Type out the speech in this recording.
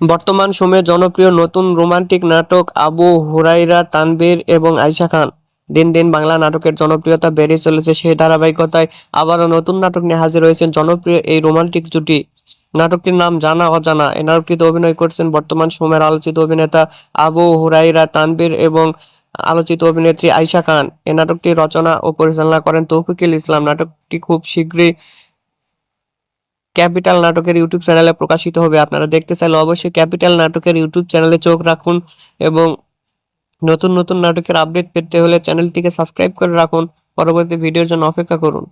বর্তমান সময়ে জনপ্রিয় নতুন রোমান্টিক নাটক আবু হুরাইরা তানভীর এবং আয়েশা খান। দিন দিন বাংলা নাটকের জনপ্রিয়তা বেড়ে চলেছে, সেই ধারাবাহিকতায় আবারও নতুন নাটক নিয়ে হাজির হয়েছেন জনপ্রিয় এই রোমান্টিক জুটি। নাটকটির নাম জানা অজানা। এই নাটকটিতে অভিনয় করছেন বর্তমান সময়ের আলোচিত অভিনেতা আবু হুরাইরা তানভীর এবং আলোচিত অভিনেত্রী আয়েশা খান। এই নাটকটি রচনা ও পরিচালনা করেন তৌফিকুল ইসলাম। নাটকটি খুব শীঘ্রই ক্যাপিটাল নাটকের ইউটিউব চ্যানেলে প্রকাশিত হবে। আপনারা দেখতে চাইলে অবশ্যই ক্যাপিটাল নাটকের ইউটিউব চ্যানেলে চোখ রাখুন এবং নতুন নতুন নাটকের আপডেট পেতে হলে চ্যানেলটিকে সাবস্ক্রাইব করে রাখুন। পরবর্তী ভিডিওর জন্য অপেক্ষা করুন।